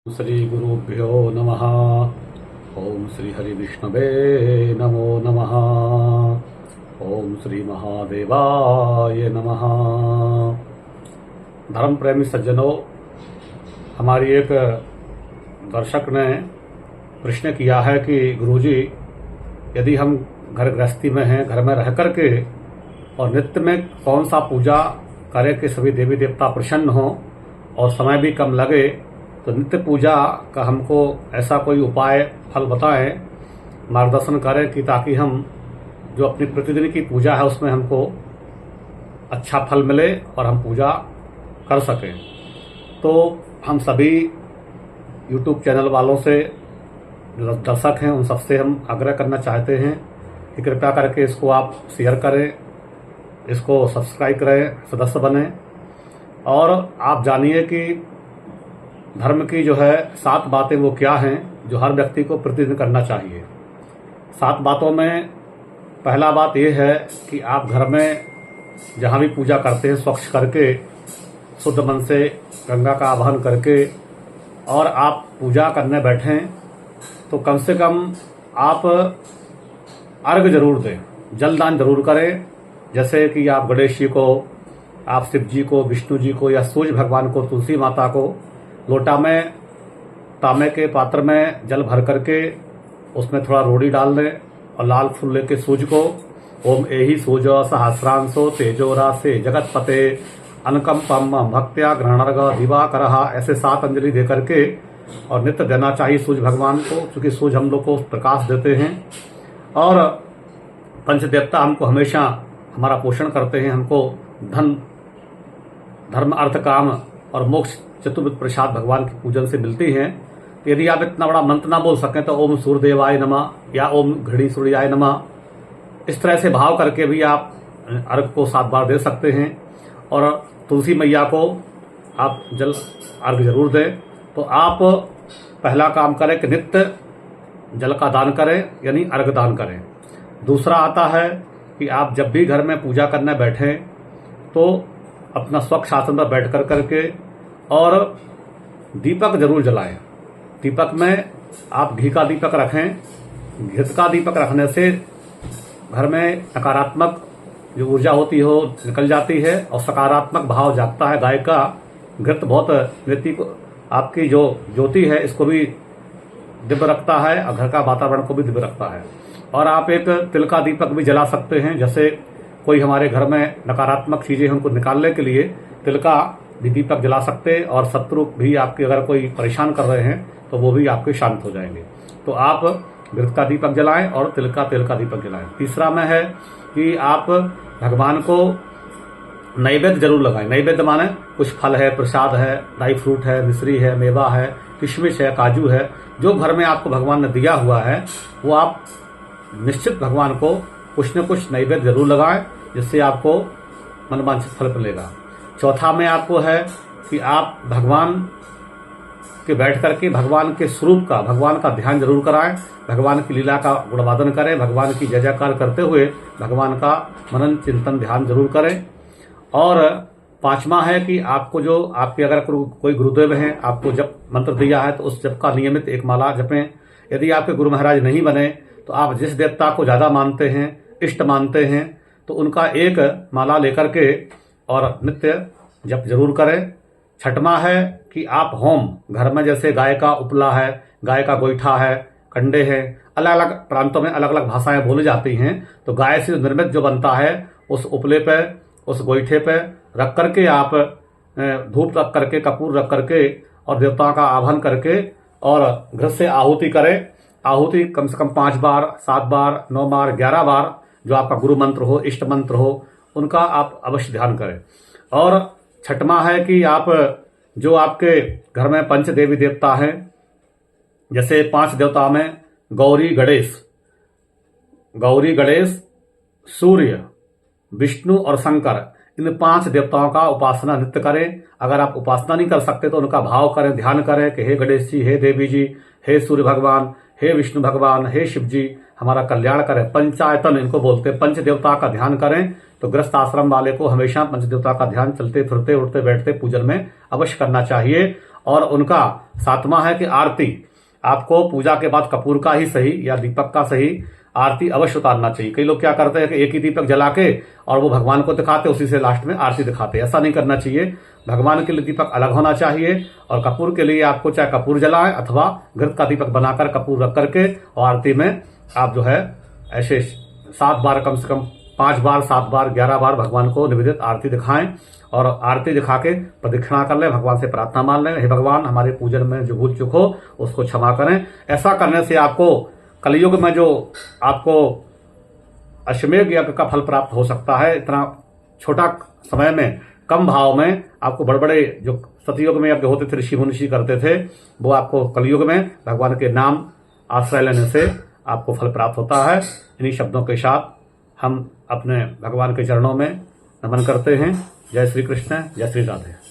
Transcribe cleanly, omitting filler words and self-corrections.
श्री गुरुभ्यो नमः। ओम श्री हरि विष्णवे नमो नमः। ओम श्री महादेवाय नमः। धर्म प्रेमी सज्जनों, हमारी एक दर्शक ने प्रश्न किया है कि गुरुजी, यदि हम घर गृहस्थी में हैं, घर में रह करके और नित्य में कौन सा पूजा करें कि सभी देवी देवता प्रसन्न हों और समय भी कम लगे, तो नित्य पूजा का हमको ऐसा कोई उपाय फल बताएं, मार्गदर्शन करें कि ताकि हम जो अपनी प्रतिदिन की पूजा है उसमें हमको अच्छा फल मिले और हम पूजा कर सकें। तो हम सभी YouTube चैनल वालों से, जो दर्शक हैं, उन सबसे हम आग्रह करना चाहते हैं कि कृपया करके इसको आप शेयर करें, इसको सब्सक्राइब करें, सदस्य बनें और आप जानिए कि धर्म की जो है 7 बातें वो क्या हैं जो हर व्यक्ति को प्रतिदिन करना चाहिए। 7 बातों में पहला बात ये है कि आप घर में जहाँ भी पूजा करते हैं स्वच्छ करके, शुद्ध मन से गंगा का आवाहन करके और आप पूजा करने बैठें तो कम से कम आप अर्घ जरूर दें, जलदान जरूर करें। जैसे कि आप गणेश जी को, आप शिव जी को, विष्णु जी को या सूर्य भगवान को, तुलसी माता को लोटा में, तांबे के पात्र में जल भर करके उसमें थोड़ा रोड़ी डाल दें और लाल फूल लेके सूर्य को ओम एहि सूर्य सहस्रांशो तेजोरा से जगत पते अनकंपम भक्त्या ग्रहणर्घ दिवाकरः, ऐसे 7 अंजलि दे करके और नित्य देना चाहिए सूर्य भगवान को, क्योंकि सूर्य हम लोग को प्रकाश देते हैं और पंच देवता हमको हमेशा हमारा पोषण करते हैं। हमको धन, धर्म, अर्थ, काम और मोक्ष चतुर्विध प्रसाद भगवान के पूजन से मिलती हैं। तो यदि आप इतना बड़ा मंत्र ना बोल सकें तो ओम सूर्यदेवाय नमः या ओम घड़ी सूर्याय नमः, इस तरह से भाव करके भी आप अर्घ को 7 बार दे सकते हैं और तुलसी मैया को आप जल अर्घ जरूर दें। तो आप पहला काम करें कि नित्य जल का दान करें, यानी अर्घ दान करें। दूसरा आता है कि आप जब भी घर में पूजा करने बैठें तो अपना स्वच्छ आसन पर बैठ कर करके और दीपक जरूर जलाएं। दीपक में आप घी का दीपक रखें। घृत का दीपक रखने से घर में नकारात्मक जो ऊर्जा होती है वो निकल जाती है और सकारात्मक भाव जागता है। गाय का घृत बहुत व्यक्ति को, आपकी जो ज्योति है इसको भी दिव्य रखता है और घर का वातावरण को भी दिव्य रखता है। और आप एक तिल का दीपक भी जला सकते हैं। जैसे कोई हमारे घर में नकारात्मक चीजें हैं उनको निकालने के लिए तिल का भी दीपक जला सकते, और शत्रु भी आपके अगर कोई परेशान कर रहे हैं तो वो भी आपके शांत हो जाएंगे। तो आप घृत का दीपक जलाएं और तिल का दीपक जलाएं। तीसरा में है कि आप भगवान को नैवेद्य जरूर लगाएं। नैवेद्य माने कुछ फल है, प्रसाद है, ड्राई फ्रूट है, मिश्री है, मेवा है, किशमिश है, काजू है, जो घर में आपको भगवान ने दिया हुआ है वो आप निश्चित भगवान को कुछ न कुछ नैवेद्य जरूर लगाएं, जिससे आपको मनवांछित फल मिलेगा। चौथा में आपको है कि आप भगवान के बैठ करके भगवान के स्वरूप का, भगवान का ध्यान जरूर कराएं, भगवान की लीला का गुणवादन करें, भगवान की जय जयकार करते हुए भगवान का मनन चिंतन ध्यान जरूर करें। और 5वां है कि आपको जो आपके अगर कोई गुरुदेव हैं, आपको जप मंत्र दिया है तो उस जप का नियमित एक माला जपें। यदि आपके गुरु महाराज नहीं बने तो आप जिस देवता को ज्यादा मानते हैं, इष्ट मानते हैं, तो उनका एक माला लेकर के और नित्य जप जरूर करें। 6वां है कि आप होम, घर में जैसे गाय का उपला है, गाय का गोईठा है, कंडे हैं, अलग अलग प्रांतों में अलग अलग भाषाएं बोली जाती हैं, तो गाय से निर्मित जो बनता है उस उपले पे, उस गोईठे पे रख करके आप धूप रख करके, कपूर रख करके और देवताओं का आह्वान करके और घर से आहुति करें। आहुति कम से कम 5 बार, 7 बार, 9 बार, 11 बार, जो आपका गुरु मंत्र हो, इष्ट मंत्र हो, उनका आप अवश्य ध्यान करें। और 6वां है कि आप जो आपके घर में पंच देवी देवता हैं, जैसे 5 देवताओं में गौरी गणेश, सूर्य, विष्णु और शंकर, इन 5 देवताओं का उपासना नित्य करें। अगर आप उपासना नहीं कर सकते तो उनका भाव करें, ध्यान करें कि हे गणेश जी, हे देवी जी, हे सूर्य भगवान, हे विष्णु भगवान, हे शिव जी, हमारा कल्याण करें। पंचायतन इनको बोलते हैं, पंच देवता का ध्यान करें। तो गृहस्थ आश्रम वाले को हमेशा पंच देवता का ध्यान चलते फिरते, उठते बैठते पूजन में अवश्य करना चाहिए। और उनका सातवां है कि आरती आपको पूजा के बाद कपूर का ही सही या दीपक का सही आरती अवश्य उतारना चाहिए। कई लोग क्या करते हैं कि एक ही दीपक जला के और वो भगवान को दिखाते, उसी से लास्ट में आरती दिखाते। ऐसा नहीं करना चाहिए। भगवान के लिए दीपक अलग होना चाहिए और कपूर के लिए आपको चाहे कपूर जलाएं अथवा घृत का दीपक बनाकर कपूर रख करके और आरती में आप जो है ऐसे 7 बार, कम से कम 5 बार, 7 बार, 11 बार भगवान को निवेदित आरती दिखाएं और आरती दिखा के प्रदक्षिणा कर लें, भगवान से प्रार्थना मान लें, हे भगवान हमारे पूजन में जो भूल चूक हो उसको क्षमा करें। ऐसा करने से आपको कलयुग में जो आपको अश्वमेध यज्ञ का फल प्राप्त हो सकता है, इतना छोटा समय में, कम भाव में आपको बड़े बड़े जो सतयुग में यज्ञ होते थे, ऋषि मुनि करते थे, वो आपको कलयुग में भगवान के नाम आश्रय लेने से आपको फल प्राप्त होता है। इन्हीं शब्दों के साथ हम अपने भगवान के चरणों में नमन करते हैं। जय श्री कृष्ण, जय श्री राधे।